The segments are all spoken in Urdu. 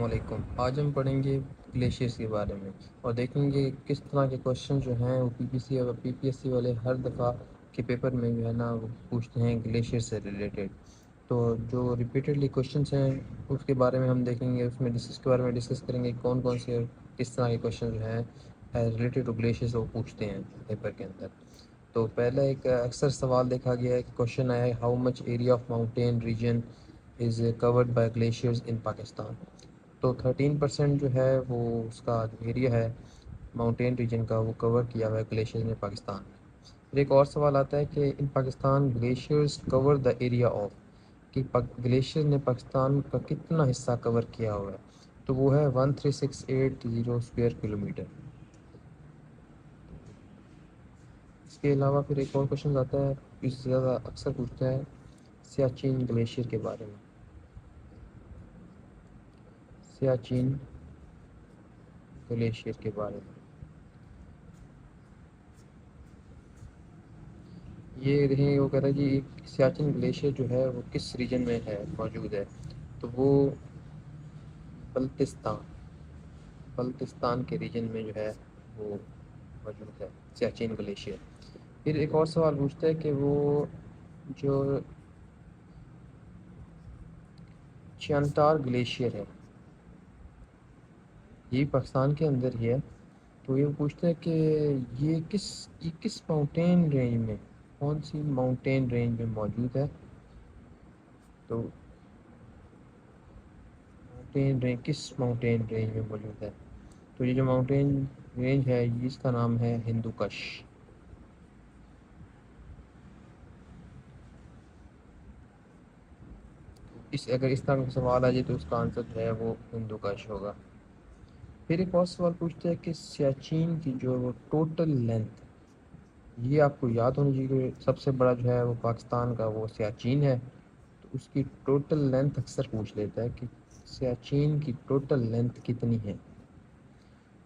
علیکم۔ آج ہم پڑھیں گے گلیشیئرس کے بارے میں اور دیکھیں گے کس طرح کے کوشچن جو ہیں وہ پی پی ایس سی والے ہر دفعہ کے پیپر میں جو ہے نا وہ پوچھتے ہیں گلیشیئر سے ریلیٹڈ۔ تو جو ریپیٹڈلی کوشچنس ہیں اس کے بارے میں ہم دیکھیں گے، اس کے بارے میں ڈسکس کریں گے کون کون سے کس طرح کے کوشچن جو ہیں ریلیٹڈ ٹو گلیشیئرس وہ پوچھتے ہیں پیپر کے اندر۔ تو پہلا ایک اکثر سوال دیکھا گیا ہے کہ کوشچن آیا ہے how much area of mountain region is covered by glaciers in Pakistan. تو 13% جو ہے وہ اس کا جو ایریا ہے ماؤنٹین ریجن کا وہ کور کیا ہوا ہے گلیشیئر نے پاکستان میں۔ پھر ایک اور سوال آتا ہے کہ in Pakistan glaciers cover the area of, کہ گلیشیئر نے پاکستان کا کتنا حصہ کور کیا ہوا ہے، تو وہ ہے 13680 اسکوائر کلومیٹر۔ اس کے علاوہ پھر ایک اور کوشچن آتا ہے اس سے زیادہ اکثر پوچھتا ہے سیاچین گلیشیئر کے بارے میں۔ سیاچین گلیشیئر کے بارے میں یہ دیکھیں، وہ کہہ رہا ہے جی سیاچن گلیشیئر جو ہے وہ کس ریجن میں ہے موجود ہے، تو وہ بلتستان کے ریجن میں جو ہے وہ موجود ہے سیاچین گلیشیئر۔ پھر ایک اور سوال پوچھتا ہے کہ وہ جو چانٹار گلیشیئر ہے یہ پاکستان کے اندر ہی ہے، تو یہ پوچھتا ہے کہ یہ کس ماؤنٹین رینج میں، کون سی ماؤنٹین رینج میں موجود ہے، تو کس ماؤنٹین رینج میں موجود ہے، تو یہ جو ماؤنٹین رینج ہے اس کا نام ہے ہندو کش۔ اگر اس طرح کا سوال آ جائے تو اس کا آنسر جو ہے وہ ہندو کش ہوگا۔ پھر ایک اور سوال پوچھتے ہیں کہ سیاچین کی جو وہ ٹوٹل لینتھ، یہ آپ کو یاد ہونی چاہیے کہ سب سے بڑا جو ہے وہ پاکستان کا وہ سیاچین ہے، تو اس کی ٹوٹل لینتھ اکثر پوچھ لیتا ہے کہ سیاچین کی ٹوٹل لینتھ کتنی ہے،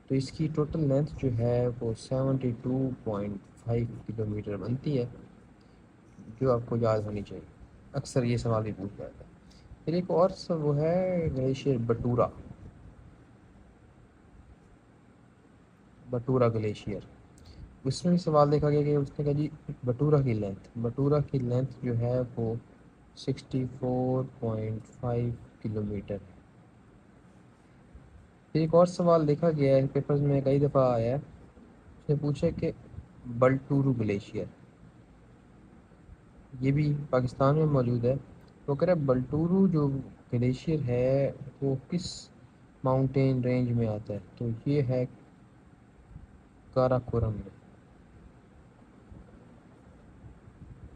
تو اس کی ٹوٹل لینتھ جو ہے وہ 72.5 کلومیٹر بنتی ہے، جو آپ کو یاد ہونی چاہیے، اکثر یہ سوال بھی پوچھ جاتا ہے۔ پھر ایک اور وہ ہے گلیشیئر بٹورا گلیشیئر۔ اس میں بھی سوال دیکھا گیا کہ اس نے کہا جی بٹورا کی لینتھ جو ہے وہ 64.5 کلومیٹر ہے۔ پھر ایک اور سوال دیکھا گیا ہے پیپرز میں کئی دفعہ آیا ہے، اس نے پوچھا کہ بلٹورو گلیشیئر یہ بھی پاکستان میں موجود ہے، تو کہہ رہا ہے بلٹورو جو گلیشیئر ہے وہ کس ماؤنٹین رینج میں آتا ہے، تو یہ ہے کاراکورم میں،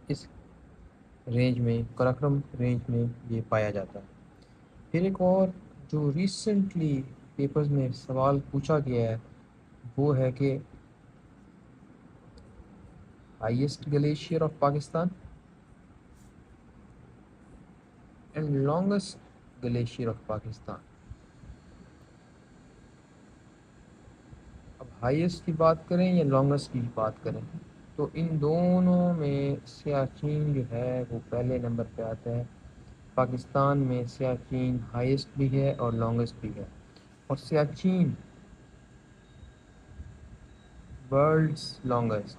اس رینج میں کاراکورم رینج میں یہ پایا جاتا ہے۔ پھر ایک اور جو ریسنٹلی پیپرز میں سوال پوچھا گیا ہے وہ ہے کہ highest glacier of Pakistan and longest glacier of Pakistan. اب ہائیسٹ کی بات کریں یا لانگسٹ کی بات کریں، تو ان دونوں میں سیاچین جو ہے وہ پہلے نمبر پہ آتا ہے۔ پاکستان میں سیاچین ہائیسٹ بھی ہے اور لانگسٹ بھی ہے، اور سیاچین ورلڈز لانگسٹ،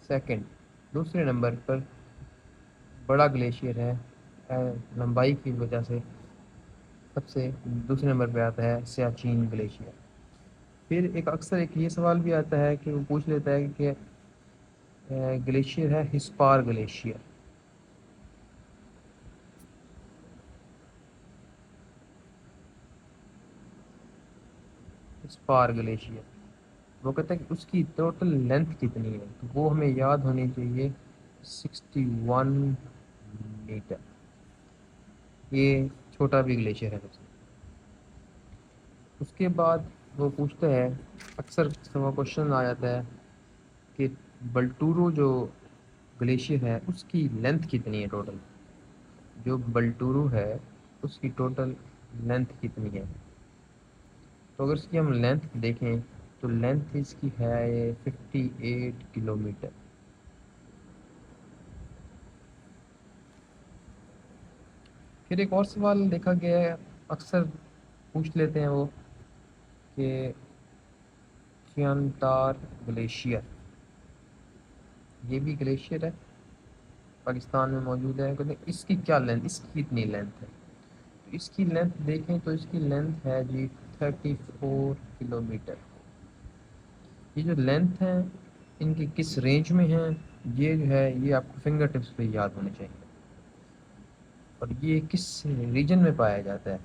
سیکنڈ دوسرے نمبر پر بڑا گلیشیئر ہے لمبائی کی وجہ سے، سب سے دوسرے نمبر پہ آتا ہے سیاچین گلیشیئر۔ پھر اکثر یہ سوال بھی آتا ہے کہ وہ پوچھ لیتا ہے کہ گلیشیئر ہے ہسپار گلیشیئر۔ وہ کہتا ہے کہ اس کی ٹوٹل لینتھ کتنی ہے، تو وہ ہمیں یاد ہونی چاہیے 61 میٹر۔ یہ چھوٹا بھی گلیشیئر ہے۔ اس کے بعد وہ پوچھتا ہے، اکثر کوشچن آ جاتا ہے کہ بلٹورو جو گلیشیئر ہے اس کی لینتھ کتنی ہے، ٹوٹل جو بلٹورو ہے اس کی ٹوٹل لینتھ کتنی ہے، تو اگر اس کی ہم لینتھ دیکھیں تو لینتھ اس کی ہے 58 کلومیٹر۔ پھر ایک اور سوال دیکھا گیا ہے، اکثر پوچھ لیتے ہیں وہ کہ چیانتار گلیشیئر، یہ بھی گلیشیئر ہے، پاکستان میں موجود ہے، کہتے ہیں اس کی کیا لینتھ، اس کی کتنی لینتھ ہے؟ تو اس کی لینتھ دیکھیں تو اس کی لینتھ ہے جی 34 کلومیٹر۔ یہ جو لینتھ ہے ان کی کس رینج میں ہیں، یہ جو ہے یہ آپ کو فنگر ٹپس پہ یاد ہونے چاہیے، اور یہ کس ریجن میں پایا جاتا ہے؟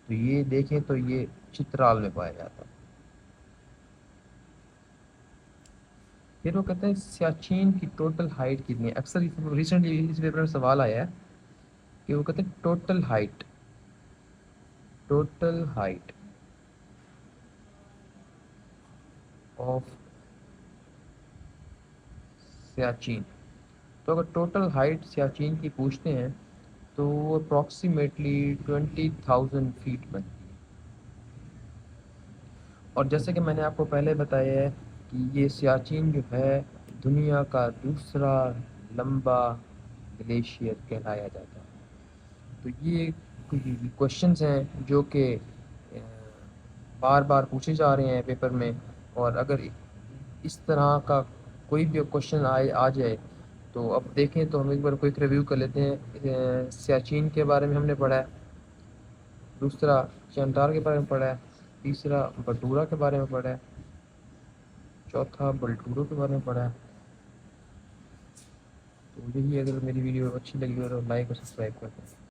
تو یہ دیکھیں تو یہ چترال میں پایا جاتا ہے۔ پھر وہ کہتے ہیں سیاچین کی ٹوٹل ہائٹ کتنی ہے؟ اکثر ریسنٹلی اس پیپر میں سوال آیا ہے کہ وہ کہتے ہیں ٹوٹل ہائٹ آف سیاچین، تو اگر ٹوٹل ہائٹ سیاچین کی پوچھتے ہیں تو وہ اپروکسیمیٹلی 20,000 فیٹ بنتی ہے۔ اور جیسے کہ میں نے آپ کو پہلے بتایا ہے کہ یہ سیاچین جو ہے دنیا کا دوسرا لمبا گلیشیئر کہلایا جاتا ہے۔ تو یہ کوشچنز ہیں جو کہ بار بار پوچھے جا رہے ہیں پیپر میں، اور اگر اس طرح کا کوئی بھی کوشچن آ جائے تو اب دیکھیں تو ہم ایک بار کوئک ریویو کر لیتے ہیں۔ سیاچین کے بارے میں ہم نے پڑھا ہے، دوسرا چینٹار کے بارے میں پڑھا ہے، تیسرا بٹورا کے بارے میں پڑھا ہے، چوتھا بلٹورو کے بارے میں پڑھا ہے۔ تو یہی، اگر میری ویڈیو اچھی لگی ہو تو لائک اور سبسکرائب کر دیں۔